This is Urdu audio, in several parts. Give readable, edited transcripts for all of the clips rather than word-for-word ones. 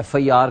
FIR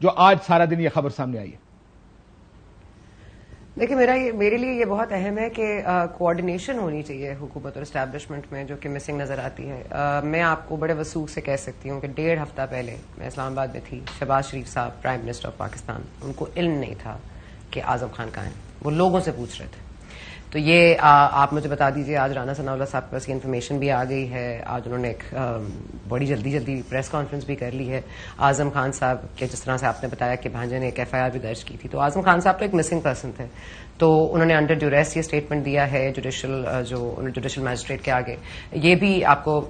جو آج سارا دن یہ خبر سامنے آئی ہے؟ دیکھیں میرے لیے یہ بہت اہم ہے کہ کوآرڈینیشن ہونی چاہیے حکومت اور اسٹیبلشمنٹ میں، جو کہ مسنگ نظر آتی ہے. میں آپ کو بڑے وثوق سے کہہ سکتی ہوں کہ 1.5 ہفتہ پہلے میں اسلام آباد میں تھی. شہباز شریف صاحب پرائم منسٹر آف پاکستان، ان کو علم نہیں تھا کہ اعظم خان کہاں ہیں. وہ لوگوں سے پوچھ رہے تھے. تو یہ آپ مجھے بتا دیجیے، آج رانا ثناء اللہ صاحب کے پاس یہ انفارمیشن بھی آ گئی ہے. آج انہوں نے ایک بڑی جلدی پریس کانفرنس بھی کر لی ہے. اعظم خان صاحب کے جس طرح سے آپ نے بتایا کہ بھانجے نے ایک FIR بھی درج کی تھی، تو اعظم خان صاحب تو ایک مسنگ پرسن تھے. تو انہوں نے انڈر ڈیوریس یہ اسٹیٹمنٹ دیا ہے جوڈیشل میجسٹریٹ کے آگے. یہ بھی آپ کو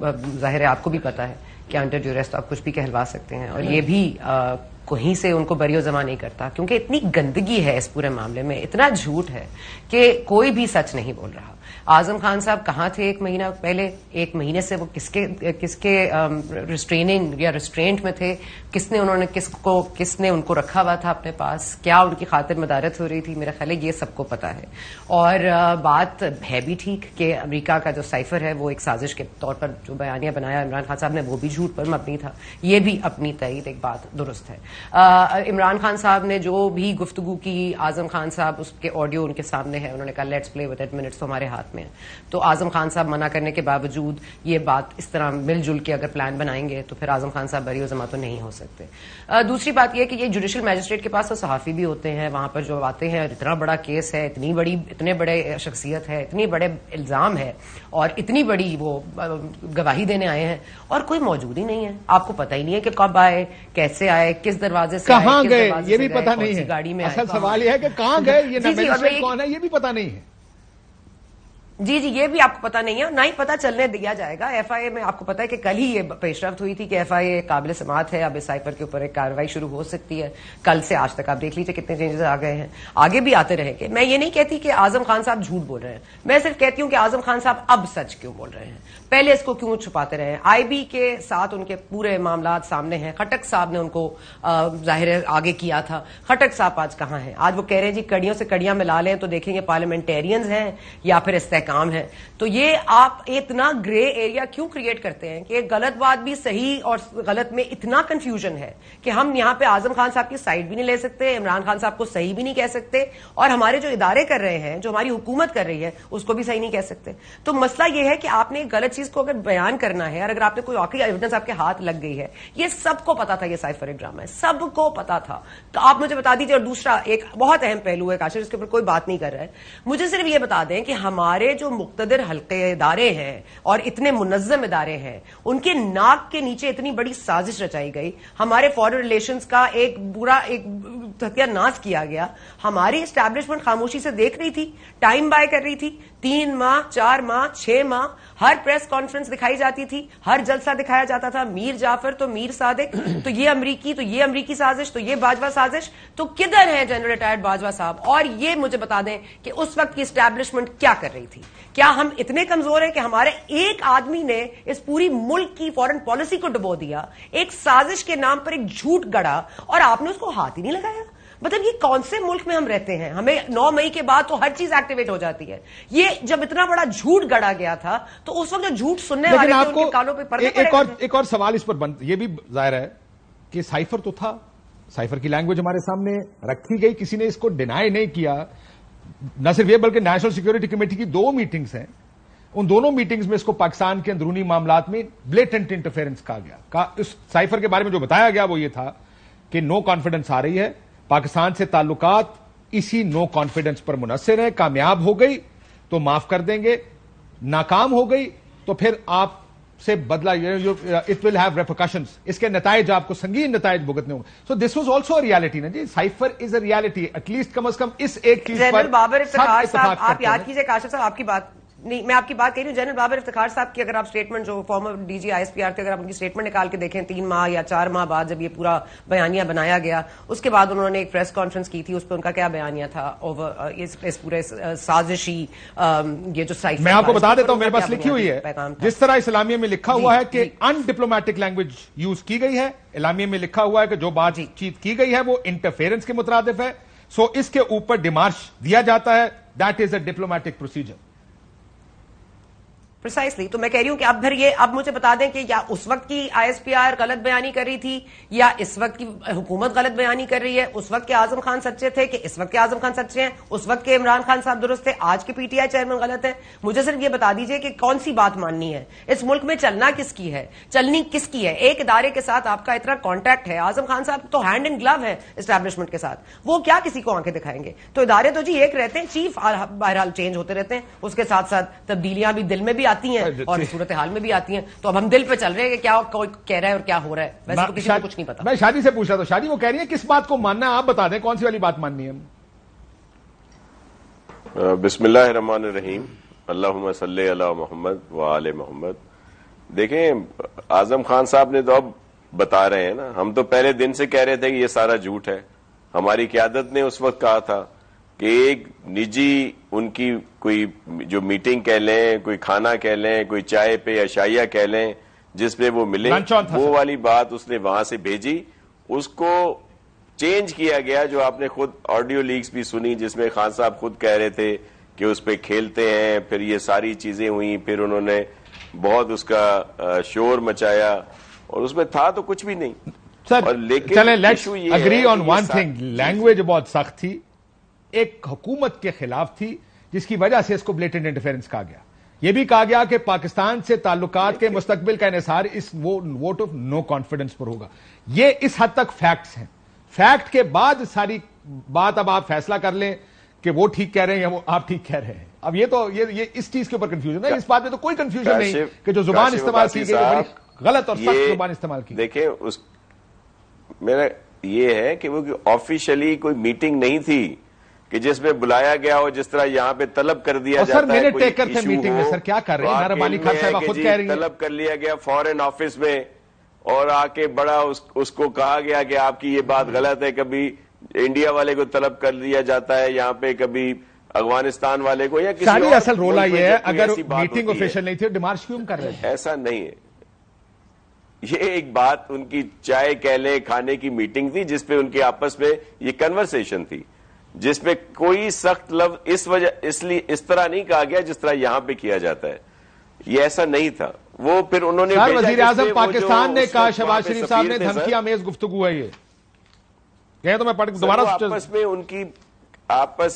ظاہر ہے، آپ کو بھی پتا ہے کہ انڈر ڈیوریس تو آپ کچھ بھی کہلوا سکتے ہیں، اور یہ بھی کہیں سے ان کو بری و زما نہیں کرتا، کیونکہ اتنی گندگی ہے اس پورے معاملے میں، اتنا جھوٹ ہے کہ کوئی بھی سچ نہیں بول رہا. اعظم خان صاحب کہاں تھے 1 مہینہ پہلے؟ 1 مہینے سے وہ کس کے ریسٹریننگ یا ریسٹرینٹ میں تھے؟ کس نے ان کو رکھا ہوا تھا اپنے پاس؟ کیا ان کی خاطر مدارت ہو رہی تھی؟ میرا خیال ہے یہ سب کو پتا ہے. اور بات ہے بھی ٹھیک کہ امریکہ کا جو سائفر ہے وہ ایک سازش کے طور پر جو بیانیہ بنایا عمران خان صاحب نے، وہ بھی جھوٹ پر مبنی تھا. یہ بھی اپنی تائید ایک بات درست ہے. عمران خان صاحب نے جو بھی گفتگو کی، اعظم خان صاحب اس کے آڈیو ان کے سامنے ہے، انہوں نے کہا let's play with it, minutes تو ہمارے ہاتھ میں ہے. تو اعظم خان صاحب منع کرنے کے باوجود یہ بات اس طرح مل جل کے اگر پلان بنائیں گے تو پھر اعظم خان صاحب بری و زما تو نہیں ہو سکتے. دوسری بات یہ کہ یہ جوڈیشل میجسٹریٹ کے پاس تو صحافی بھی ہوتے ہیں، وہاں پر جو آتے ہیں، اتنا بڑا کیس ہے، اتنے بڑے شخصیت ہے، اتنے بڑے الزام ہے، اور اتنی بڑی وہ گواہی دینے آئے ہیں، اور کوئی موجود ہی نہیں ہے. آپ کو پتہ ہی نہیں ہے کہ کب آئے، کیسے آئے، کس دروازے سے کہاں گئے، یہ بھی پتہ نہیں ہے. گاڑی میں اصل سوال یہ ہے کہ کہاں گئے، یہ میجسٹریٹ کون ہے یہ بھی پتہ نہیں ہے. جی یہ بھی آپ کو پتا نہیں ہے، نہ ہی پتا چلنے دیا جائے گا. FIA میں آپ کو پتا ہے کہ کل ہی یہ پیش رفت ہوئی تھی کہ FIA قابل سماعت ہے، اب اس سائفر کے اوپر ایک کارروائی شروع ہو سکتی ہے. کل سے آج تک آپ دیکھ لیجیے کتنے چینجز آ گئے ہیں، آگے بھی آتے رہیں گے. میں یہ نہیں کہتی کہ اعظم خان صاحب جھوٹ بول رہے ہیں، میں صرف کہتی ہوں کہ اعظم خان صاحب اب سچ کیوں بول رہے ہیں، پہلے اس کو کیوں چھپاتے رہے ہیں. IB کے ساتھ ان کے پورے معاملات سامنے ہیں. خٹک صاحب نے ان کو ظاہر آگے کیا تھا. خٹک صاحب آج کہاں ہیں؟ آج وہ کہہ رہے ہیں جی کڑیوں سے کڑیاں ملا لیں تو دیکھیں گے پارلیمنٹیرینز ہیں یا پھر استحکام ہے. تو یہ آپ اتنا گرے ایریا کیوں کریٹ کرتے ہیں کہ غلط بات بھی صحیح اور غلط میں اتنا کنفیوژن ہے کہ ہم یہاں پہ اعظم خان صاحب کی سائڈ بھی نہیں لے سکتے، عمران خان صاحب کو صحیح بھی نہیں کہہ سکتے، اور ہمارے جو ادارے کر رہے ہیں، جو ہماری حکومت کر رہی ہے، اس کو بھی صحیح نہیں کہہ سکتے. تو مسئلہ یہ ہے کہ آپ نے ایک غلط چیز کو اگر بیان کرنا ہے، اور اگر آپ نے کوئی واقعی ایویڈنس آپ کے ہاتھ لگ گئی ہے، یہ سب کو پتا تھا یہ سائفر ایک ڈرامہ ہے، سب کو پتا تھا. تو آپ مجھے بتا دیجیے. اور دوسرا ایک بہت اہم پہلو ہے کاشر، اس کے اوپر کوئی بات نہیں کر رہا ہے، مجھے صرف یہ بتا دیں کہ ہمارے جو مقتدر حلقے ادارے ہیں اور اتنے منظم ادارے ہیں، ان کے ناک کے نیچے اتنی بڑی سازش رچائی گئی، ہمارے فارن ریلیشنز کا ایک برا ایک ستیہ ناش کیا گیا. ہماری اسٹیبلشمنٹ خاموشی سے دیکھ رہی تھی، ٹائم بائی کر رہی تھی. 3 ماہ 4 ماہ 6 ماہ ہر پریس کانفرنس دکھائی جاتی تھی، ہر جلسہ دکھایا جاتا تھا. میر جعفر تو میر صادق، تو یہ امریکی سازش، تو یہ باجوہ سازش. تو کدھر ہے جنرل ریٹائرڈ باجوہ صاحب؟ اور یہ مجھے بتا دیں کہ اس وقت کی اسٹیبلشمنٹ کیا کر رہی تھی؟ کیا ہم اتنے کمزور ہیں کہ ہمارے ایک آدمی نے اس پوری ملک کی فورن پالیسی کو ڈبو دیا، ایک سازش کے نام پر ایک جھوٹ گڑا، اور آپ نے اس کو ہاتھ ہی نہیں لگایا؟ مطلب یہ کون سے ملک میں ہم رہتے ہیں؟ ہمیں 9 مئی کے بعد تو ہر چیز ایکٹیویٹ ہو جاتی ہے. یہ جب اتنا بڑا جھوٹ گڑا گیا تھا تو اس وقت جو جھوٹ سننے والے تھے ان کے کانوں پہ پردے پڑے ہوئے تھے. ایک اور سوال اس پر یہ بھی ظاہر ہے کہ سائفر تو تھا، سائفر کی لینگویج ہمارے سامنے رکھی گئی، کسی نے اس کو ڈینائی نہیں کیا. نہ صرف یہ بلکہ نیشنل سیکورٹی کمیٹی کی 2 میٹنگز ہیں، ان دونوں میٹنگز میں اس کو پاکستان کے اندرونی معاملات میں بلیٹنٹ انٹرفیرنس کہا گیا. اس سائفر کے بارے میں جو بتایا گیا وہ یہ تھا کہ نو کانفیڈنس آ رہی ہے، پاکستان سے تعلقات اسی نو کانفیڈنس پر منحصر ہیں. کامیاب ہو گئی تو معاف کر دیں گے، ناکام ہو گئی تو پھر آپ سے بدلہ، اٹ ول ہیو ریپرکشنز، اس کے نتائج آپ کو سنگین نتائج بھگتنے ہوں گے. So this was also reality نا جی، cipher is a reality. At least کم از کم اس ایک چیز پر جنرل بابر افتخار صاحب، آپ کرتے ہیں. یاد کیجئے کاشف صاحب آپ کی بات نہیں، میں آپ کی بات کہہ رہی ہوں. جنرل بابر افتخار صاحب کی اگر آپ اسٹیٹمنٹ، جو فارمر DG ISPR تھے، اگر آپ ان کی اسٹیٹمنٹ نکال کے دیکھیں 3 ماہ یا 4 ماہ بعد جب یہ پورا بیانیہ بنایا گیا، اس کے بعد انہوں نے ایک پریس کانفرنس کی تھی، اس پہ ان کا کیا بیانیہ تھا اس پورے سازشی یہ جو سائفر. میں آپ کو بتا دیتا ہوں، میرے پاس لکھی ہوئی ہے جس طرح اسلامیہ میں لکھا ہوا ہے کہ ان ڈپلومیٹک لینگویج یوز کی گئی ہے. اعلامیہ میں لکھا ہوا ہے کہ جو بات چیت کی گئی ہے وہ انٹرفیرنس کے مترادف ہے. سو اس کے اوپر ڈیمارش دیا جاتا ہے، that is a diplomatic procedure. Precisely. تو میں کہہ رہی ہوں کہ اب مجھے بتا دیں کہ یا اس وقت کی ISPR غلط بیانی کر رہی تھی یا اس وقت کی حکومت غلط بیانی کر رہی ہے. اس وقت کے اعظم خان سچے تھے کہ اس وقت کے اعظم خان سچے ہیں, اس وقت کے عمران خان صاحب درست تھے, آج کے PTI چیئرمین غلط ہے. مجھے صرف یہ بتا دیجئے کہ کون سی بات ماننی ہے, اس ملک میں چلنا کس کی ہے, چلنی کس کی ہے. ایک ادارے کے ساتھ آپ کا اتنا کانٹیکٹ ہے, اعظم خان صاحب تو ہینڈ ان گلو ہے اسٹیبلشمنٹ کے ساتھ, وہ کیا کسی کو آنکھیں دکھائیں گے. تو ادارے تو جی ایک رہتے ہیں, چیف بہرحال چینج ہوتے رہتے ہیں, اس کے ساتھ ساتھ تبدیلیاں بھی دل میں بھی آتی ہیں اور صورتحال میں بھی آتی ہیں. تو اب ہم دل پہ چل رہے ہیں کہ کیا کوئی کہہ رہا ہے اور کیا ہو رہا ہے, ویسے تو کسی کو کچھ نہیں پتا. میں شادی سے پوچھا تو شادی وہ کہہ رہی ہے کس بات کو ماننا ہے, آپ بتا دیں کون سی والی بات ماننی ہے. بسم اللہ الرحمن الرحیم, اللہم صلی علی محمد وآل محمد. دیکھیں اعظم خان صاحب نے تو اب بتا رہے ہیں نا, ہم تو پہلے دن سے کہہ رہے تھے کہ یہ سارا جھوٹ ہے. ہماری قیادت نے اس وقت کہا تھا کہ ایک نجی ان کی کوئی جو میٹنگ کہہ لیں, کوئی کھانا کہہ لیں, کوئی چائے پہ عشائیہ کہہ لیں جس میں وہ ملے, وہ والی بات اس نے وہاں سے بھیجی. اس کو چینج کیا گیا, جو آپ نے خود آڈیو لیکس بھی سنی جس میں خان صاحب خود کہہ رہے تھے کہ اس پہ کھیلتے ہیں. پھر یہ ساری چیزیں ہوئیں, پھر انہوں نے بہت اس کا شور مچایا اور اس میں تھا تو کچھ بھی نہیں. چلیں let's agree on one thing, language بہت سخت تھی, ایک حکومت کے خلاف تھی جس کی وجہ سے اس کو بلیٹنٹ انٹرفیرنس کہا گیا. یہ بھی کہا گیا کہ پاکستان سے تعلقات کے مستقبل کا انحصار اس ووٹ آف نو کانفیڈنس پر ہوگا. یہ اس حد تک فیکٹس ہیں. فیکٹ کے بعد ساری بات اب آپ فیصلہ کر لیں کہ وہ ٹھیک کہہ رہے ہیں یا وہ آپ ٹھیک کہہ رہے ہیں. اب یہ تو یہ اس چیز کے اوپر کنفیوژن ہے, اس بات میں تو کوئی کنفیوژن نہیں کہ جو زبان استعمال کی گئی بڑی غلط اور سخت زبان استعمال کی. دیکھیں میرا یہ ہے کہ وہ آفیشلی کوئی میٹنگ نہیں تھی کہ جس میں بلایا گیا ہو, جس طرح یہاں پہ طلب کر دیا جاتا ہے. سر میں نے ٹیکر تھے میٹنگ میں, سر کیا کر رہے ہیں, ہمارا مانی خان صاحبہ خود کہہ رہی ہیں طلب کر لیا گیا فورن آفس میں اور آ کے بڑا اس کو کہا گیا کہ آپ کی یہ بات غلط ہے. کبھی انڈیا والے کو طلب کر لیا جاتا ہے یہاں پہ, کبھی افغانستان والے کو, یا کسی اور. اصل رولا یہ ہے اگر میٹنگ آفیشیل نہیں تھی ڈیمارش کیوں کر رہے ہیں. ایسا نہیں ہے, یہ ایک بات ان کی چائے کہہ لیں کھانے کی میٹنگ تھی جس پہ ان کے آپس میں یہ کنورسیشن تھی, جس پہ کوئی سخت لفظ اس طرح نہیں کہا گیا جس طرح یہاں پہ کیا جاتا ہے. یہ ایسا نہیں تھا. وہ پھر انہوں نے وزیر اعظم پاکستان نے کہا شہباز شریف صاحب نے دھمکی آمیز گفتگو ہے یہ تو میں پڑھ دوبارہ آپس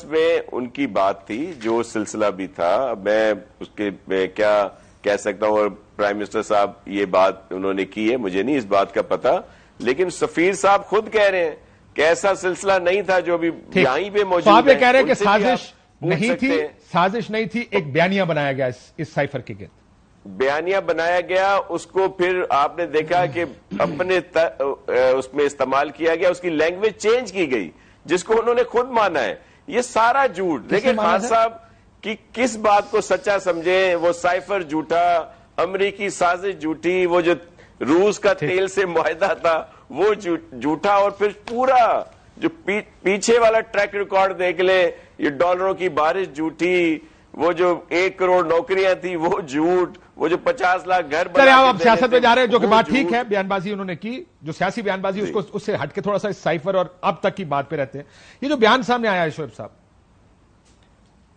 میں ان کی بات تھی, جو سلسلہ بھی تھا. میں اس کے کیا کہہ سکتا ہوں, اور پرائم منسٹر صاحب یہ بات انہوں نے کی ہے, مجھے نہیں اس بات کا پتا, لیکن سفیر صاحب خود کہہ رہے ہیں کہ ایسا سلسلہ نہیں تھا جو بھی یہیں پہ موجود ہے. آپ یہ کہہ رہے ہیں کہ سازش نہیں تھی, سازش نہیں تھی, ایک بیانیہ بنایا گیا اس سائفر کے گرد. بیانیہ بنایا گیا, اس کو پھر آپ نے دیکھا کہ اپنے اس میں استعمال کیا گیا, اس کی لینگویج چینج کی گئی جس کو انہوں نے خود مانا ہے. یہ سارا جھوٹ. دیکھیں خان صاحب کی کس بات کو سچا سمجھیں, وہ سائفر جھوٹا, امریکی سازش جھوٹی, وہ جو روس کا تیل سے معاہدہ تھا وہ جھوٹا, اور پھر پورا جو پیچھے والا ٹریک ریکارڈ دیکھ لیں, یہ ڈالروں کی بارش جھوٹی, وہ جو 1 کروڑ نوکریاں تھی وہ جھوٹ, وہ جو 50 لاکھ گھر بنا. آپ سیاست میں جا رہے ہیں جو کہ بات ٹھیک ہے, بیان بازی انہوں نے کی, جو سیاسی بیان بازی اس سے ہٹ کے تھوڑا سا سائفر اور اب تک کی بات پہ رہتے ہیں. یہ جو بیان سامنے آیا ہے شعیب صاحب,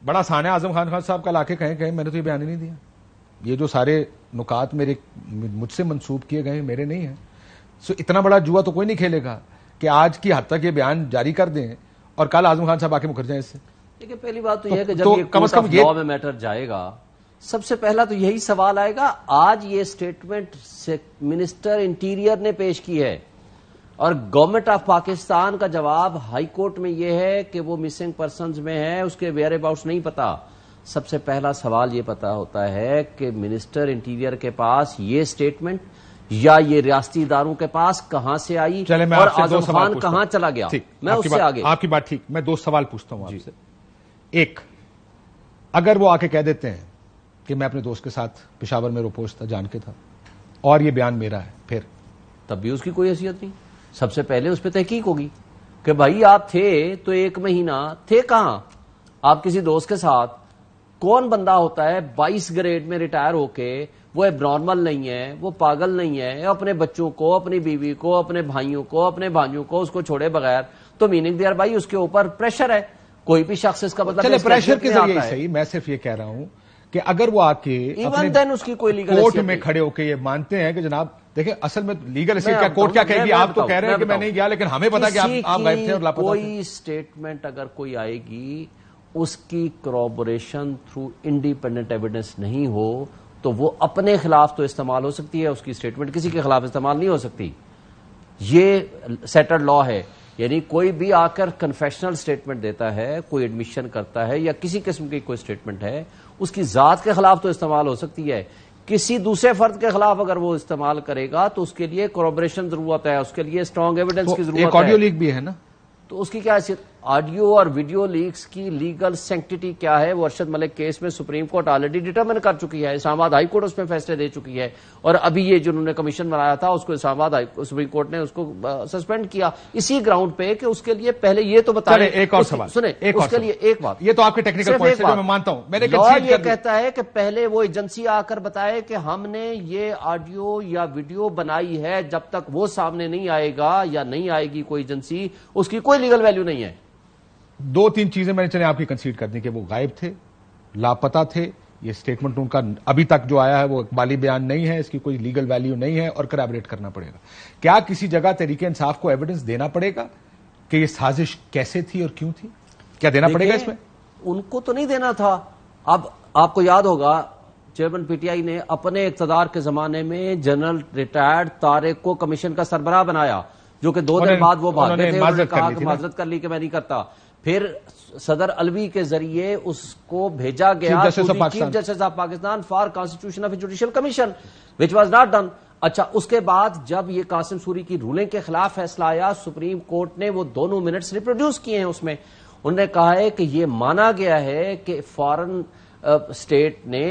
بڑا آسان ہے اعظم خان صاحب کا لا کے کہیں میں نے تو یہ بیان ہی نہیں دیا. یہ جو سارے نکات مجھ سے منسوب کیے گئے میرے نہیں ہیں. اتنا بڑا جوا تو کوئی نہیں کھیلے گا کہ آج کی حد تک یہ بیان جاری کر دیں اور کل اعظم خان صاحب آ کے مکر جائیں اس سے. دیکھیں پہلی بات تو یہ ہے کہ جب یہ کورٹ آف لاء میں میٹر جائے گا, سب سے پہلا تو یہی سوال آئے گا. آج یہ سٹیٹمنٹ منسٹر انٹیریئر نے پیش کی ہے اور گورنمنٹ آف پاکستان کا جواب ہائی کورٹ میں یہ ہے کہ وہ مسنگ پرسنز میں ہے, اس کے ویئر اباؤٹس نہیں پتا. سب سے پہلا سوال یہ پتا ہوتا ہے کہ منسٹر انٹیریئر کے پاس یہ سٹیٹمنٹ یا یہ ریاستی اداروں کے پاس کہاں سے آئی اور اعظم خان کہاں چلا گیا. میں اس سے آگے آپ کی بات ٹھیک, میں 2 سوال پوچھتا ہوں آپ سے. ایک, اگر وہ آ کے کہہ دیتے ہیں کہ میں اپنے دوست کے ساتھ پشاور میں روپوش تھا, جان کے تھا, اور یہ بیان میرا ہے, پھر تب بھی اس کی کوئی حیثیت نہیں. سب سے پہلے اس پہ تحقیق ہوگی کہ بھائی آپ تھے تو 1 مہینہ تھے کہاں, آپ کسی دوست کے ساتھ. کون بندہ ہوتا ہے 22 گریڈ میں ریٹائر ہو کے, وہ اب نارمل نہیں ہے, وہ پاگل نہیں ہے, اپنے بچوں کو, اپنی بیوی کو, اپنے بھائیوں کو, اپنے بھانجوں کو اس کو چھوڑے بغیر, تو میننگ دیئر بھائی اس کے اوپر پریشر ہے. کوئی بھی شخص اس کا مطلب پریشر کے ذریعے صحیح. میں صرف یہ کہہ رہا ہوں کہ اگر وہ آ کے اس کی کوئی لیگل کورٹ میں کھڑے ہو کے یہ مانتے ہیں کہ جناب دیکھیں اصل میں لیگل اسٹیٹ کیا کورٹ کیا کہے گی, آپ تو کہہ رہے ہیں کہ میں نہیں گیا لیکن ہمیں پتا کہ آپ غائب تھے اور لاپتہ تھے. کوئی اسٹیٹمنٹ اگر کوئی آئے گی اس کی کروبوریشن تھرو انڈیپینڈنٹ ایویڈنس نہیں ہو تو وہ اپنے خلاف تو استعمال ہو سکتی ہے, اس کی اسٹیٹمنٹ کسی کے خلاف استعمال نہیں ہو سکتی. یہ سیٹلڈ لا ہے. یعنی کوئی بھی آ کر کنفیشنل اسٹیٹمنٹ دیتا ہے, کوئی ایڈمیشن کرتا ہے یا کسی قسم کی کوئی اسٹیٹمنٹ ہے, اس کی ذات کے خلاف تو استعمال ہو سکتی ہے. کسی دوسرے فرد کے خلاف اگر وہ استعمال کرے گا تو اس کے لیے کوربریشن ضرورت ہے, اس کے لیے اسٹرانگ ایویڈنس کی ضرورت ہے. ایک آڈیو لیک بھی ہے نا, تو اس کی کیا حیثیت؟ آڈیو اور ویڈیو لیکس کی لیگل سینکٹیٹی کیا ہے وہ ارشد ملک کیس میں سپریم کورٹ آلریڈی ڈیٹرمن کر چکی ہے. اسلام آباد ہائی کورٹ اس میں فیصلے دے چکی ہے, اور ابھی یہ جنہوں نے کمیشن بنایا تھا اس کو اسلام آباد سپریم کورٹ نے اس کو سسپینڈ کیا اسی گراؤنڈ پہ کہ اس کے لیے پہلے یہ تو بتائیں. ایک اور سوال سنیں, اس کے لیے ایک بات, یہ تو آپ کے ٹیکنیکل پوائنٹ سے جو میں مانتا ہوں, میں نے یہ کہتا ہے کہ پہلے وہ ایجنسی آ کر بتائے کہ ہم نے یہ آڈیو یا ویڈیو بنائی ہے, جب تک وہ سامنے نہیں آئے گا یا نہیں آئے گی کوئی ایجنسی, اس کی کوئی لیگل ویلیو نہیں ہے. دو تین چیزیں میں نے چلے آپ کی کنسیڈ کر دی کہ وہ غائب تھے, لاپتہ تھے, یہ سٹیٹمنٹ ان کا ابھی تک جو آیا ہے وہ اقبالی بیان نہیں ہے, اس کی کوئی لیگل ویلیو نہیں ہے اور کریبریٹ کرنا پڑے گا. کیا کسی جگہ تحریک انصاف کو ایویڈنس دینا پڑے گا کہ یہ سازش کیسے تھی اور کیوں تھی؟ کیا دینا پڑے گا اس میں؟ ان کو تو نہیں دینا تھا. اب آپ کو یاد ہوگا چیئرمین پی ٹی آئی نے اپنے اقتدار کے زمانے میں جنرل ریٹائرڈ طارق کو کمیشن کا سربراہ بنایا, جو کہ 2 دن بعد وہ بھاگ گئے تھے, انہوں نے کہا کہ معذرت کر لی کہ میں نہیں کرتا. پھر صدر الوی کے ذریعے اس کو بھیجا گیا chief justice of Pakistan for constitution of judicial commission which was not done. اچھا, اس کے بعد جب یہ قاسم سوری کی رولنگ کے خلاف فیصلہ آیا, سپریم کورٹ نے وہ دونوں منٹس ریپروڈیوس کیے ہیں. اس میں انہوں نے کہا ہے کہ یہ مانا گیا ہے کہ فارن اسٹیٹ نے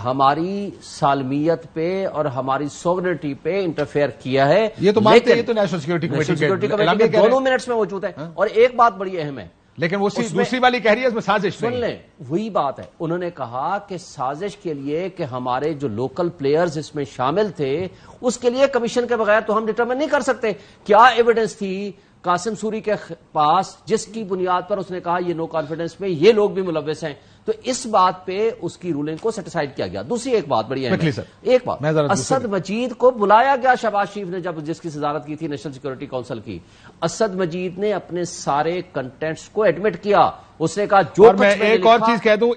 ہماری سالمیت پہ اور ہماری سوورنٹی پہ انٹرفیئر کیا ہے. یہ تو مانتے ہیں, یہ تو نیشنل سیکورٹی کمیٹی کے دونوں منٹس میں موجود ہے. اور ایک بات بڑی اہم ہے, لیکن وہ دوسری والی کہہ رہی ہے اس میں سازش سن لیں, وہی بات ہے. انہوں نے کہا کہ سازش کے لیے کہ ہمارے جو لوکل پلیئرز اس میں شامل تھے, اس کے لیے کمیشن کے بغیر تو ہم ڈٹرمن نہیں کر سکتے. کیا ایویڈنس تھی قاسم سوری کے پاس جس کی بنیاد پر اس نے کہا یہ نو کانفیڈنس میں یہ لوگ بھی ملوث ہیں؟ تو اس بات پہ اس کی رولنگ کو سیٹیسفائڈ کیا گیا. دوسری ایک بات بڑی اہم ہے, ایک بات, اسد مجید کو بلایا گیا شہباز شریف نے جب جس کی صدارت کی تھی نیشنل سیکورٹی کونسل کی. اسد مجید نے اپنے سارے کنٹینٹس کو ایڈمٹ کیا. اس نے کہا جو میں ایک اور چیز کہہ دوں,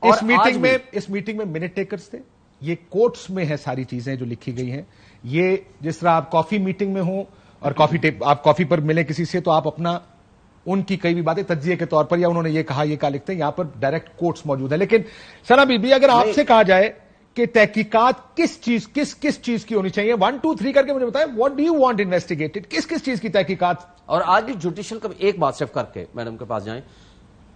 اس میٹنگ میں منٹ ٹیکرز تھے, یہ کوٹس میں ہے ساری چیزیں جو لکھی گئی ہیں. یہ جس طرح آپ کافی میٹنگ میں ہوں اور آپ کافی پر ملیں کسی سے تو آپ اپنا ان کی کئی بھی باتیں تجزیے کے طور پر یا انہوں نے یہ کہا یہ کہا لکھتے ہیں, یہاں پر ڈائریکٹ کوٹس موجود ہیں. لیکن ثنا بی بی, اگر آپ سے کہا جائے کہ تحقیقات کس چیز کی ہونی چاہیے, 1 2 3 کر کے مجھے بتائیں, what do you want investigated, کس چیز کی تحقیقات؟ اور آج بھی جوڈیشل ایک بات صرف کر کے میڈم کے پاس جائیں,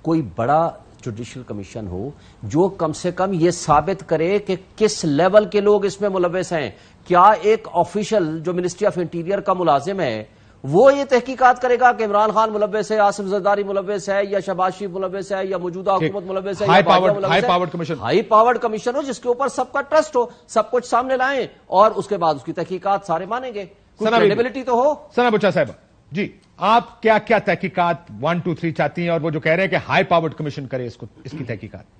کوئی بڑا جوڈیشل کمیشن ہو جو کم سے کم یہ ثابت کرے کہ کس لیول کے لوگ اس میں ملوث ہیں. کیا ایک آفیشل جو منسٹری آف انٹیریئر کا ملازم ہے وہ یہ تحقیقات کرے گا کہ عمران خان ملوث ہے, آصف زرداری ملوث ہے, یا شہباز شریف ملوث ہے, یا موجودہ حکومت ملوث ہے, ہائی پاورڈ کمیشن ہو جس کے اوپر سب کا ٹرسٹ ہو, سب کچھ سامنے لائیں اور اس کے بعد اس کی تحقیقات سارے مانیں گے, کریڈیبلٹی تو ہو. ثنا بچا صاحبہ جی, آپ کیا تحقیقات 1 2 3 چاہتی ہیں, اور وہ جو کہہ رہے ہیں کہ ہائی پاورڈ کمیشن کرے اس کی تحقیقات؟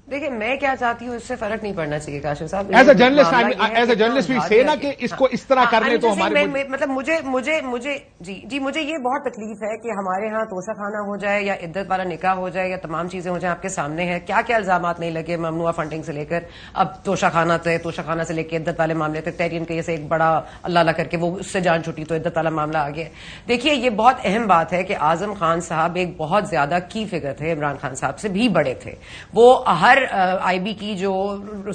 دیکھیں میں کیا چاہتی ہوں اس سے فرق نہیں پڑنا چاہیے کاشف صاحب. ایز اے جرنلسٹ بھی سے نا کہ اس کو اس طرح کرنے تو ہمارے مطلب مجھے یہ بہت تکلیف ہے کہ ہمارے ہاں توشہ خانہ ہو جائے یا عدت والا نکاح ہو جائے یا تمام چیزیں ہو جائیں آپ کے سامنے ہیں. کیا کیا الزامات نہیں لگے ممنوعہ فنڈنگ سے لے کر اب توشہ خانہ سے لے کے عدت والے معاملے تک, ٹیرین کے جیسے ایک بڑا اللہ اللہ کر کے وہ اس سے جان چھٹی تو عدت والا معاملہ آ گیا. دیکھیے یہ بہت اہم بات ہے کہ اعظم خان صاحب ایک بہت زیادہ کی فگر تھے, عمران خان صاحب سے بھی بڑے تھے. وہ ہر آئی بی کی جو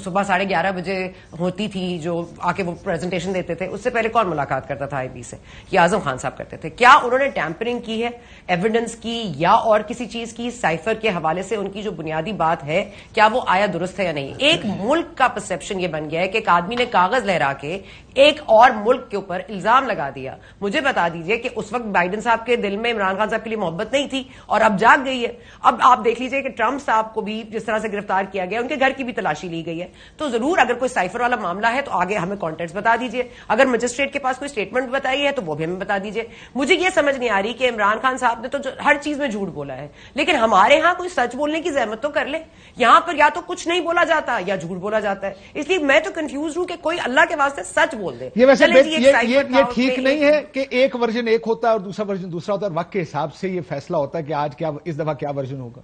صبح 11:30 بجے ہوتی تھی جو آ کے وہ پریزنٹیشن دیتے تھے, اس سے پہلے کون ملاقات کرتا تھا آئی بی سے؟ یہ اعظم خان صاحب کرتے تھے. کیا انہوں نے ٹیمپرنگ کی ہے ایویڈنس کی یا اور کسی چیز کی؟ سائفر کے حوالے سے ان کی جو بنیادی بات ہے کیا وہ آیا درست ہے یا نہیں؟ ایک ملک کا پرسپشن یہ بن گیا ہے کہ ایک آدمی نے کاغذ لہرا کے ایک اور ملک کے اوپر الزام لگا دیا. مجھے بتا دیجئے کہ اس وقت بائیڈن صاحب کے دل میں عمران خان صاحب کے لیے محبت نہیں تھی اور اب جاگ گئی ہے. اب آپ دیکھ لیجئے کہ ٹرمپ صاحب کو بھی جس طرح سے گرفتار گرفتار کیا گیا, ان کے گھر کی بھی تلاشی لی گئی ہے. تو ضرور اگر کوئی سائفر والا معاملہ ہے تو آگے ہمیں کانٹیکٹس بتا دیجیے, اگر مجسٹریٹ کے پاس کوئی اسٹیٹمنٹ بتائی ہے تو وہ بھی ہمیں بتا دیجیے. مجھے یہ سمجھ نہیں آ رہی کہ عمران خان صاحب نے تو ہر چیز میں جھوٹ بولا ہے, لیکن ہمارے ہاں کوئی سچ بولنے کی زحمت تو کر لے. یہاں پر یا تو کچھ نہیں بولا جاتا یا جھوٹ بولا جاتا ہے, اس لیے میں تو کنفیوز ہوں کہ کوئی اللہ کے واسطے سچ بول دے. یہ ویسے یہ ٹھیک نہیں ہے کہ ایک ورژن ایک ہوتا ہے اور دوسرا ورژن دوسرا ہوتا ہے, اور وقت کے حساب سے یہ فیصلہ ہوتا ہے کہ آج کیا, اس دفعہ کیا ورژن ہوگا,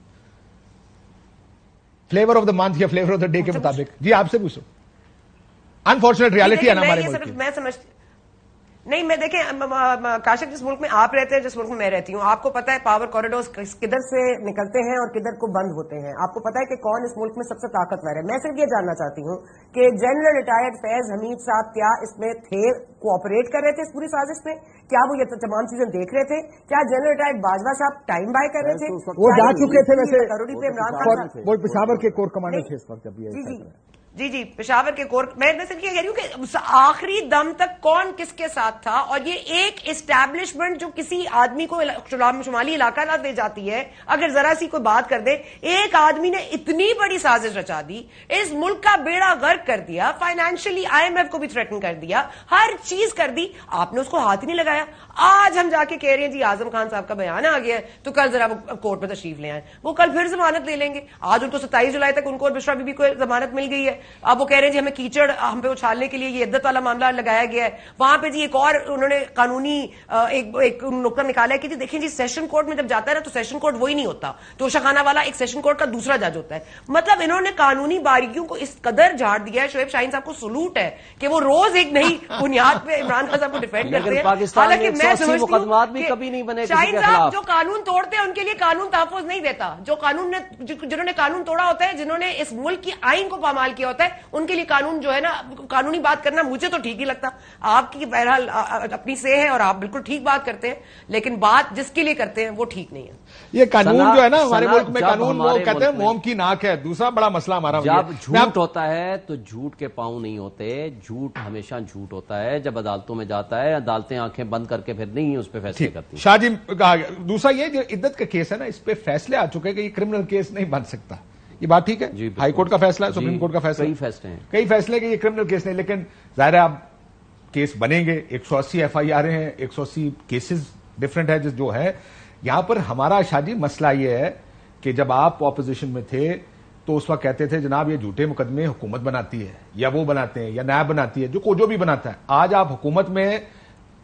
فلیور آف دا منتھ یا فلیور آف دا ڈے کے مطابق. جی آپ سے پوچھو, انفارچونیٹ ریالٹی ہے نا ہمارے ملک کی. میں سمجھتی نہیں, میں دیکھیں کاشف, جس ملک میں آپ رہتے ہیں, جس ملک میں میں رہتی ہوں, آپ کو پتا ہے پاور کوریڈورز کدھر سے نکلتے ہیں اور کدھر کو بند ہوتے ہیں. آپ کو پتا ہے کہ کون اس ملک میں سب سے طاقتور ہے. میں صرف یہ جاننا چاہتی ہوں کہ جنرل ریٹائرڈ فیض حمید صاحب کیا اس میں تھے, کوآپریٹ کر رہے تھے اس پوری سازش میں؟ کیا وہ یہ تمام چیزیں دیکھ رہے تھے؟ کیا جنرل ریٹائرڈ باجوہ صاحب ٹائم بائی کر رہے تھے؟ وہ جا چکے تھے ویسے, وہ پشاور کے کور کمانڈر تھے اس وقت جب یہ. جی پشاور کے کور, میں صرف یہ کہہ رہی ہوں کہ آخری دم تک کون کس کے ساتھ تھا, اور یہ ایک اسٹیبلشمنٹ جو کسی آدمی کو شمالی علاقہ نہ دے جاتی ہے, اگر ذرا سی کوئی بات کر دے, ایک آدمی نے اتنی بڑی سازش رچا دی, اس ملک کا بیڑا غرق کر دیا, فائنینشلی IMF کو بھی تھریٹن کر دیا, ہر چیز کر دی, آپ نے اس کو ہاتھ ہی نہیں لگایا. آج ہم جا کے کہہ رہے ہیں جی اعظم خان صاحب کا بیان آ گیا ہے تو کل ذرا وہ کورٹ میں تشریف لے آئیں, وہ کل پھر ضمانت لے لیں گے. آج ان کو 27 جولائی تک ان کو اور بشرا بی بی کو ضمانت مل گئی ہے. اب وہ کہہ رہے ہیں جی ہمیں کیچڑ ہم پہ اچھالنے کے لیے یہ عدت والا معاملہ لگایا گیا ہے. وہاں پہ جی ایک اور انہوں نے قانونی ایک نقطہ نکالا ہے کہ جی دیکھیں جی سیشن کورٹ میں جب جاتا ہے نا تو سیشن کورٹ وہی نہیں ہوتا, تو شاہخانہ والا ایک سیشن کورٹ کا دوسرا جج ہوتا ہے. مطلب انہوں نے قانونی باریکیوں کو اس قدر جھاڑ دیا ہے. شعیب شاہین صاحب کو سلوٹ ہے کہ وہ روز ایک نئی بنیاد پہ عمران خان صاحب کو ڈیفینڈ کرتے ہیں. حالانکہ میں سمجھتی ہوں کبھی نہیں بنے شاہین صاحب جو قانون توڑتے ہیں ان کے لیے قانون تحفظ نہیں دیتا. جو قانون نے جنہوں نے قانون توڑا ہوتا ہے, جنہوں نے اس ملک کی آئین کو پامال کیا ہوتا ہے, ان کے لیے قانون جو ہے نا, قانونی بات کرنا مجھے تو ٹھیک ہی لگتا. آپ کی بہرحال اپنی سے ہے اور آپ بالکل ٹھیک بات کرتے ہیں, لیکن بات جس کے لیے کرتے ہیں وہ ٹھیک نہیں ہے. یہ قانون جو ہے نا ہمارے ملک میں, قانون وہ کہتے ہیں موم کی ناک ہے. دوسرا بڑا مسئلہ ہمارا, جب جھوٹ ہوتا ہے تو جھوٹ کے پاؤں نہیں ہوتے. جھوٹ ہمیشہ جھوٹ ہوتا ہے. جب عدالتوں میں جاتا ہے, عدالتیں آنکھیں بند کر کے پھر نہیں اس پہ فیصلے کرتی. شاہ جی کہا گیا. دوسرا یہ جو عدت کا کیس ہے نا, اس پہ فیصلے آ چکے کہ یہ کرمنل کیس نہیں بن سکتا. یہ بات ٹھیک ہے, ہائی کورٹ کا فیصلہ ہے, سپریم کورٹ کا فیصلہ, کئی فیصلے کہ یہ کرمنل کیس نہیں, لیکن ظاہر ہے اب کیس بنیں گے. 180 FIR ہیں, 180 کیسز ڈفرنٹ ہے جو ہے یہاں پر. ہمارا شاہ جی مسئلہ یہ ہے کہ جب آپ اپوزیشن میں تھے تو اس وقت کہتے تھے جناب یہ جھوٹے مقدمے حکومت بناتی ہے, یا وہ بناتے ہیں, یا نیب بناتی ہے, جو بھی بناتا ہے. آج آپ حکومت میں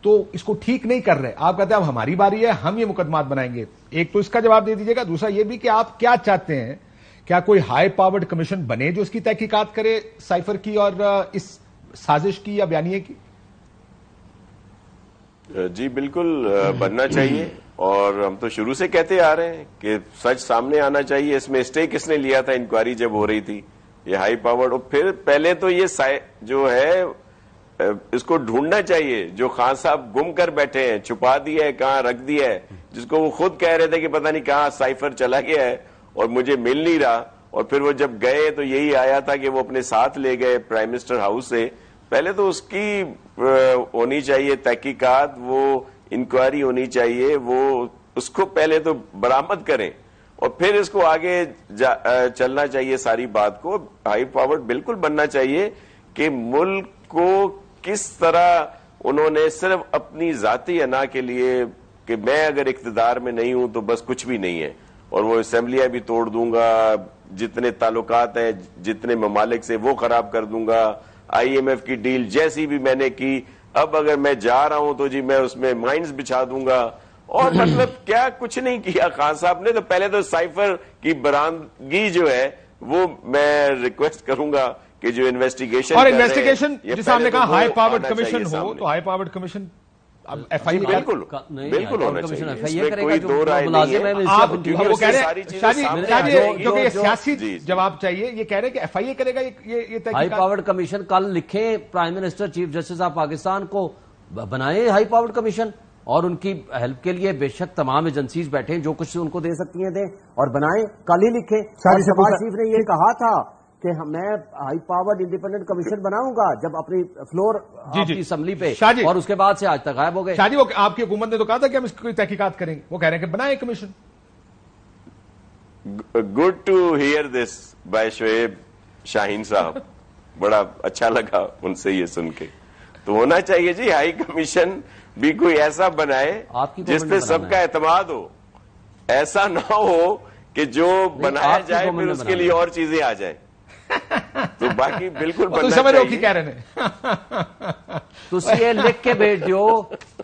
تو اس کو ٹھیک نہیں کر رہے. آپ کہتے ہیں اب ہماری باری ہے, ہم یہ مقدمات بنائیں گے. ایک تو اس کا جواب دے دیجیے گا. دوسرا یہ بھی کہ آپ کیا چاہتے ہیں, کیا کوئی ہائی پاورڈ کمیشن بنے جو اس کی تحقیقات کرے سائفر کی اور اس سازش کی یا بیانیے کی؟ جی بالکل بننا چاہیے, اور ہم تو شروع سے کہتے آ رہے ہیں کہ سچ سامنے آنا چاہیے. اس میں اسٹے کس نے لیا تھا انکوائری جب ہو رہی تھی, یہ ہائی پاورڈ. اور پھر پہلے تو یہ جو ہے اس کو ڈھونڈنا چاہیے جو خان صاحب گم کر بیٹھے ہیں, چھپا دیا ہے, کہاں رکھ دیا ہے, جس کو وہ خود کہہ رہے تھے کہ پتہ نہیں کہاں سائفر چلا گیا ہے اور مجھے مل نہیں رہا. اور پھر وہ جب گئے تو یہی آیا تھا کہ وہ اپنے ساتھ لے گئے پرائم منسٹر ہاؤس سے. پہلے تو اس کی ہونی چاہیے تحقیقات, وہ انکوائری ہونی چاہیے, وہ اس کو پہلے تو برآمد کریں اور پھر اس کو آگے چلنا چاہیے. ساری بات کو ہائی پاورڈ بالکل بننا چاہیے کہ ملک کو کس طرح انہوں نے صرف اپنی ذاتی انا کے لیے کہ میں اگر اقتدار میں نہیں ہوں تو بس کچھ بھی نہیں ہے, اور وہ اسمبلیاں بھی توڑ دوں گا, جتنے تعلقات ہیں جتنے ممالک سے وہ خراب کر دوں گا, IMF کی ڈیل جیسی بھی میں نے کی, اب اگر میں جا رہا ہوں تو جی میں اس میں مائنز بچھا دوں گا. اور مطلب کیا کچھ نہیں کیا خان صاحب نے. تو پہلے تو سائفر کی برآمدگی جو ہے وہ میں ریکویسٹ کروں گا کہ جو انویسٹیگیشن, اور انویسٹیگیشن جس ہم نے کہا ہائی پاورڈ کمیشن ہو, تو ہائی پاورڈ کمیشن اب FIA بالکل ہونا چاہیے, کوئی دو رائے نہیں ہے. جو کہ سیاسی جواب چاہیے, یہ کہہ رہے کہ FIA کرے گا یہ ہائی پاورڈ کمیشن. کل لکھیں prime minister chief justice of Pakistan کو بنائے ہائی پاورڈ کمیشن, اور ان کی ہیلپ کے لیے بے شک تمام ایجنسیز بیٹھیں, جو کچھ ان کو دے سکتی ہیں دیں اور بنائیں. کل ہی لکھیں. شہباز شریف نے یہ کہا تھا کہ میں ہائی پاورڈ انڈیپینڈنٹ کمیشن بناؤں گا جب اپنی فلور اپنی اسمبلی پہ, اور اس کے بعد سے آج تک غائب ہو گئے. شاہ جی وہ آپ کی حکومت نے تو کہا تھا کہ ہم اس کی تحقیقات کریں گے, وہ کہہ رہے ہیں کہ بنائیں کمیشن. Good to hear this by Shoaib Shaheen صاحب. بڑا اچھا لگا ان سے یہ سن کے. تو ہونا چاہیے جی ہائی کمیشن بھی کوئی ایسا بنائے جس پہ سب کا اعتماد ہو. ایسا نہ ہو کہ جو بنایا جائے پھر اس کے لیے اور چیزیں آ جائیں. تو باقی بالکل بننا چاہیے. کہہ رہے ہیں تسی یہ لکھ کے بھیج دیو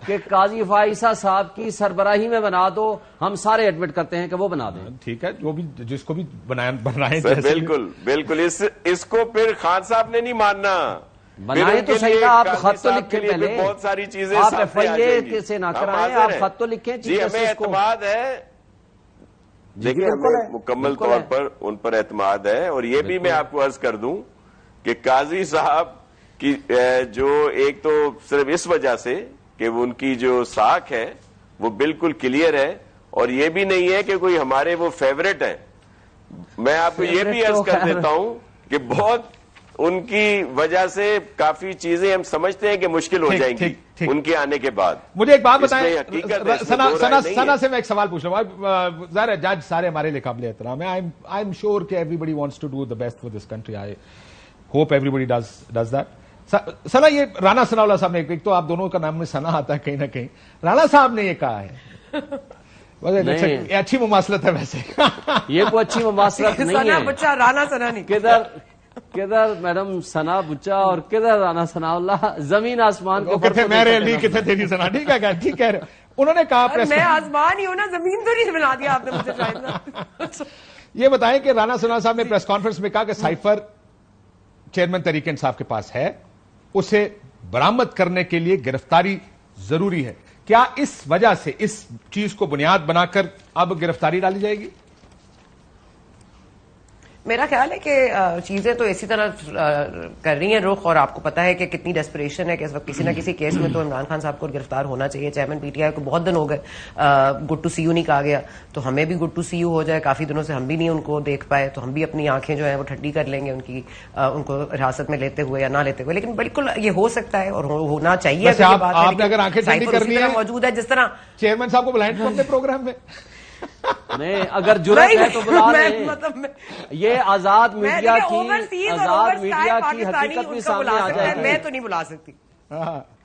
کہ قاضی فائزہ صاحب کی سربراہی میں بنا دو, ہم سارے ایڈمٹ کرتے ہیں کہ وہ بنا دیں. ٹھیک ہے, جو بھی جس کو بھی بنائیں. بالکل بالکل. اس کو پھر خان صاحب نے نہیں ماننا. بنائے تو صحیح نا, آپ خط تو لکھیں پہلے, بہت ساری چیزیں آپ ایف آئی اے سے نہ کرائیں, آپ خط تو لکھیں. جی ہمیں اعتماد ہے, دیکھیں ہمیں مکمل طور پر ان پر اعتماد ہے. اور یہ بھی میں آپ کو عرض کر دوں کہ قاضی صاحب کی جو ایک تو صرف اس وجہ سے کہ ان کی جو ساکھ ہے وہ بالکل کلیئر ہے, اور یہ بھی نہیں ہے کہ کوئی ہمارے وہ فیوریٹ ہیں. میں آپ کو یہ بھی عرض کر دیتا ہوں کہ بہت ان کی وجہ سے کافظ چیزیں ہم سمجھتے ہیں کہ مشکل ہو جائیں گی ان کے آنے کے بعد. مجھے ایک بات بتائیں, سنا سے میں ایک سوال پوچھ رہا ہوں. ظاہر ہے جج سارے ہمارے لیے قابل احترام ہے. آئی ایم شیور کہ everybody wants to do the best for this country. I hope everybody does that. سنا, یہ رانا ثناء اللہ صاحب نے, ایک تو آپ دونوں کا نام میں سنا آتا ہے کہیں نہ کہیں, رانا صاحب نے یہ کہا ہے, اچھی مماثلت ہے ویسے. یہ کوئی اچھی مماثلت نہیں ہے. بچہ رانا ثنا نہیں, کدھر میڈم ثنا بچا اور کدھر رانا ثناء اللہ, زمین آسمان کے فرق. میرے علی کتنے تیری ثنا, ٹھیک ہے ٹھیک ہے. انہوں نے کہا میں آسمان ہی ہوں نا, زمین تو نہیں بنا دیا آپ نے مجھے شاید. یہ بتائیں کہ رانا ثناء صاحب نے پریس کانفرنس میں کہا کہ سائفر چیئرمین تحریک انصاف کے پاس ہے, اسے برآمد کرنے کے لیے گرفتاری ضروری ہے. کیا اس وجہ سے اس چیز کو بنیاد بنا کر اب گرفتاری ڈالی جائے گی؟ میرا خیال ہے کہ چیزیں تو اسی طرح کر رہی ہیں رخ, اور آپ کو پتا ہے کہ کتنی ڈیسپریشن ہے کہ اس وقت کسی نہ کسی کیس میں تو عمران خان صاحب کو گرفتار ہونا چاہیے. چیئرمین پی ٹی آئی کو بہت دن ہو گئے, گڈ ٹو سی یو نہیں کہا گیا, تو ہمیں بھی گڈ ٹو سی یو ہو جائے. کافی دنوں سے ہم بھی نہیں ان کو دیکھ پائے, تو ہم بھی اپنی آنکھیں جو ہیں وہ ٹھنڈی کر لیں گے ان کو حراست میں لیتے ہوئے یا نہ لیتے ہوئے. لیکن بالکل یہ ہو سکتا ہے اور ہونا چاہیے. آپ نے اگر آنکھیں ٹھنڈی کرنی ہے موجود ہے, جس طرح چیئرمین صاحب کو بلائیں اپنے پروگرام میں. نہیں, اگر جرأت ہے تو بلا لیں. یہ آزاد میڈیا کی حقیقت بھی سامنے آ جائے گی. میں تو نہیں بلا سکتی.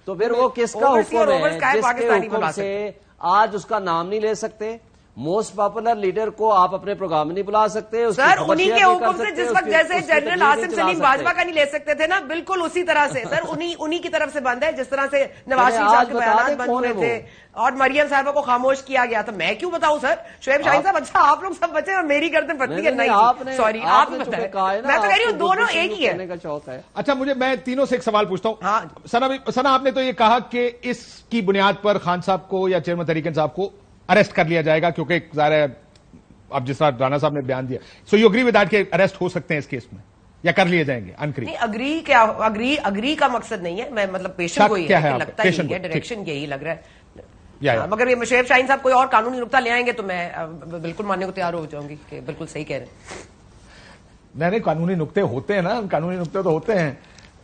تو پھر وہ کس کا حکم ہے جس کے حکم سے آج اس کا نام نہیں لے سکتے؟ موسٹ پاپولر لیڈر کو آپ اپنے پروگرام میں نہیں بلا سکتے. سر انہی کے حکم سے جس وقت جیسے جنرل عاصم سلیم باجوہ کا نہیں لے سکتے تھے نا, بالکل اسی طرح سے سر انہی کی طرف سے بند ہے. جس طرح سے نواز شریف صاحب کے بیانات بند ہوئے تھے اور مریم صاحبہ کو خاموش کیا گیا تھا. میں کیوں بتاؤں سر, شعیب شاہین صاحب اچھا آپ لوگ سب بچے اور میری گردن پھٹتی ہے. نہیں سوری, آپ نے بتایا, میں تو کہہ رہی ہوں دونوں ایک ہی ہے. اچھا میں تینوں سے ایک سوال پوچھتا ہوں. ثنا آپ نے تو یہ کہا کہ اس کی بنیاد پر خان صاحب کو یا چیئرمین تحریک انصاف کو اریسٹ کر لیا جائے گا, کیونکہ ظاہر ہے اب جس طرح رانا صاحب نے بیان دیا. So you agree with that کہ اریسٹ ہو سکتے ہیں اس کیس میں, یا کر لیے جائیں گے انقریب؟ نہیں, اگری کا مقصد نہیں ہے. میں مطلب پیشن کو ہی ہے, لگتا ہی ہے ڈائریکشن یہی لگ رہا ہے. مگر یہ شعیب شاہین صاحب کوئی اور قانونی نقطہ لے آئیں گے تو میں بالکل ماننے کو تیار ہو جاؤں گی کہ بالکل صحیح کہہ رہے ہیں. نہیں, قانونی نقطے ہوتے ہیں نا, قانونی نقطے تو ہوتے ہیں.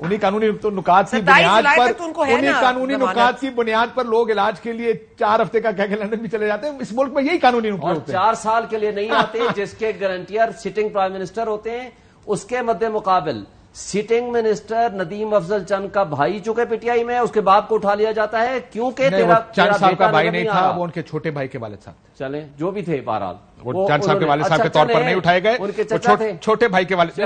انہی قانونی نکات کی بنیاد پر انہی قانونی نکات کی بنیاد پر لوگ علاج کے لیے 4 ہفتے کا کہہ کے لندن بھی چلے جاتے ہیں. اس ملک میں یہی قانونی نکتے ہوتے ہیں. 4 سال کے لیے نہیں آتے, جس کے گارنٹیئر سٹنگ پرائم منسٹر ہوتے ہیں. اس کے مد مقابل سٹنگ منسٹر ندیم افضل چند کا بھائی چونکہ پی ٹی آئی میں, اس کے باپ کو اٹھا لیا جاتا ہے کیونکہ چند صاحب کا بھائی نہیں تھا, وہ ان کے چھوٹے بھائی کے والد صاحب. چلیں جو بھی تھے بہرحال وہ چند صاحب کے والد صاحب کے طور پر نہیں اٹھائے گئے, ان کے چچا تھے, چھوٹے بھائی کے والد.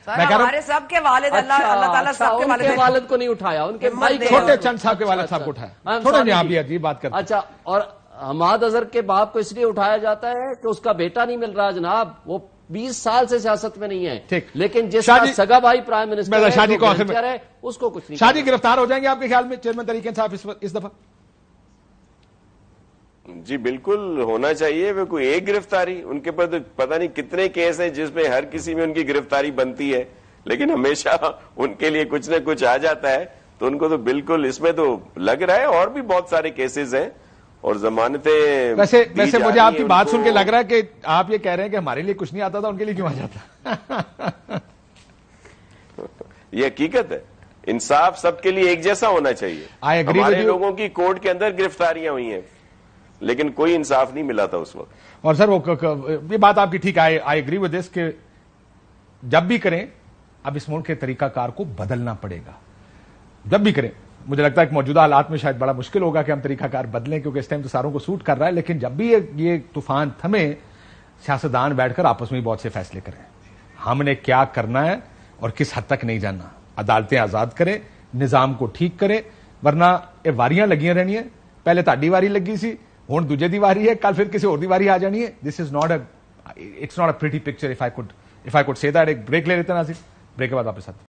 ہمارے سب کے والد, اللہ تعالیٰ سب کے والد کو نہیں اٹھایا, ان کے چھوٹے چند صاحب کے والد صاحب کو اٹھایا. تھوڑا نہیں آپ بھی عجیب بات کرتے. اچھا, اور حماد اظہر کے باپ کو اس لیے اٹھایا جاتا ہے کہ اس کا بیٹا نہیں مل رہا جناب, وہ 20 سال سے سیاست میں نہیں ہے. لیکن جس کا سگا بھائی پرائم منسٹر شادی کو آخر میں اس کو کچھ نہیں. شادی گرفتار ہو جائیں گے آپ کے خیال میں چیئرمین تحریک انصاف اس دفعہ؟ جی بالکل ہونا چاہیے. وہ کوئی ایک گرفتاری, ان کے پر پتہ نہیں کتنے کیس ہیں جس میں ہر کسی میں ان کی گرفتاری بنتی ہے, لیکن ہمیشہ ان کے لیے کچھ نہ کچھ آ جاتا ہے. تو ان کو تو بالکل اس میں تو لگ رہا ہے, اور بھی بہت سارے کیسز ہیں اور ضمانتیں. ویسے مجھے آپ کی بات سن کے لگ رہا ہے کہ آپ یہ کہہ رہے ہیں کہ ہمارے لیے کچھ نہیں آتا تھا, ان کے لیے کیوں آ جاتا؟ یہ حقیقت ہے. انصاف سب کے لیے ایک جیسا ہونا چاہیے. ہمارے لوگوں کی کورٹ کے اندر گرفتاریاں ہوئی ہیں, لیکن کوئی انصاف نہیں ملا تھا اس وقت. اور سر وہ یہ بات آپ کی ٹھیک ہے, آئی ایگری ود دس کہ جب بھی کریں اب اس ملک کے طریقہ کار کو بدلنا پڑے گا. جب بھی کریں مجھے لگتا ہے کہ موجودہ حالات میں شاید بڑا مشکل ہوگا کہ ہم طریقہ کار بدلیں کیونکہ اس ٹائم تو ساروں کو سوٹ کر رہا ہے, لیکن جب بھی یہ طوفان تھمے سیاستدان بیٹھ کر آپس میں بہت سے فیصلے کریں ہم نے کیا کرنا ہے اور کس حد تک نہیں جانا. عدالتیں آزاد کریں, نظام کو ٹھیک کریں, ورنہ یہ واریاں لگیاں رہنی ہیں. پہلے تہاڈی واری لگی سی, ہن دوجے دی واری ہے, کل پھر کسی اور دی واری آ جانی ہے. This is not it's not a pretty picture. If I could say that. ایک بریک لے لیتے ہیں ناظرین, بریک کے بعد واپس آتے ہیں.